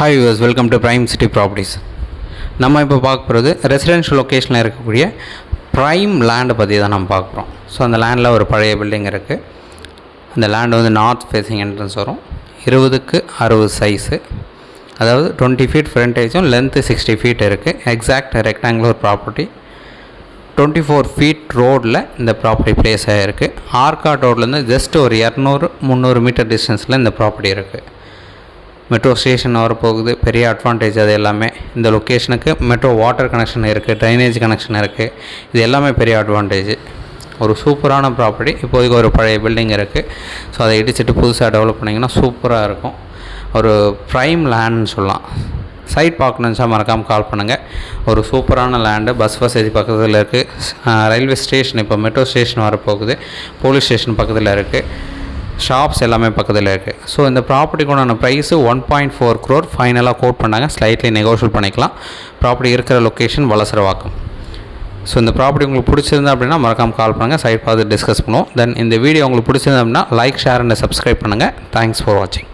Hi use welcome to prime city properties. நம்ம இப்போ பார்க்க போகிறது ரெசிடென்ஷியல் லொக்கேஷனில் இருக்கக்கூடிய ப்ரைம் லேண்டை பற்றி தான் நம்ம பார்க்க போகிறோம். ஸோ அந்த லேண்டில் ஒரு பழைய பில்டிங் இருக்குது. அந்த லேண்டு வந்து நார்த் ஃபேஸிங் என்ட்ரன்ஸ் வரும். 20க்கு 60 சைஸு, அதாவது 20 ஃபீட் ஃப்ரண்டேஜும் லென்த்து 60 ஃபீட் இருக்குது. Exact rectangular property. 24 ஃபீட் ரோடில் இந்த ப்ராப்பர்ட்டி பிளேஸ் ஆகிருக்கு. ஆர்காட் ரோட்லேருந்து ஜஸ்ட் ஒரு 200-300 மீட்டர் டிஸ்டன்ஸில் இந்த ப்ராப்பர்ட்டி இருக்குது. மெட்ரோ ஸ்டேஷன் வரப்போகுது. பெரிய அட்வான்டேஜ் அது எல்லாமே. இந்த லொக்கேஷனுக்கு மெட்ரோ வாட்டர் கனெக்ஷன் இருக்குது, ட்ரைனேஜ் கனெக்ஷன் இருக்குது. இது எல்லாமே பெரிய அட்வான்டேஜ். ஒரு சூப்பரான ப்ராப்பர்ட்டி. இப்போதைக்கு ஒரு பழைய பில்டிங் இருக்குது. ஸோ அதை இடிச்சிட்டு புதுசாக டெவலப் பண்ணிங்கன்னா சூப்பராக இருக்கும். ஒரு ப்ரைம் லேண்டுன்னு சொல்லலாம். சைட் பார்க்கணுச்சா மறக்காமல் கால் பண்ணுங்கள். ஒரு சூப்பரான லேண்டு. பஸ் வசதி பக்கத்தில் இருக்குது. ரயில்வே ஸ்டேஷன், இப்போ மெட்ரோ ஸ்டேஷன் வரப்போகுது. போலீஸ் ஸ்டேஷன் பக்கத்தில் இருக்குது. ஷாப்ஸ் எல்லாமே பக்கத்தில் இருக்குது. ஸோ இந்த ப்ராப்பர்ட்டிக்குண்டான ப்ரைஸு 1.4 crore ஃபைனலாக கோட் பண்ணாங்க. ஸ்லைட்லி நெகோஷியேட் பண்ணிக்கலாம். ப்ராப்பர்ட்டி இருக்கிற லொக்கேஷன் வலசரவாக்கம். ஸோ இந்த ப்ராப்பர்ட்டி உங்களுக்கு பிடிச்சிருந்தா அப்படின்னா மறக்காமல் கால் பண்ணுங்கள். சைட் பார்த்து டிஸ்கஸ் பண்ணுவோம். தென் இந்த வீடியோ உங்களுக்கு பிடிச்சிருந்தா அப்படின்னா லைக், ஷேர் அண்ட் சப்ஸ்கிரைப் பண்ணுங்கள். தேங்க்ஸ் ஃபார் வாட்சிங்.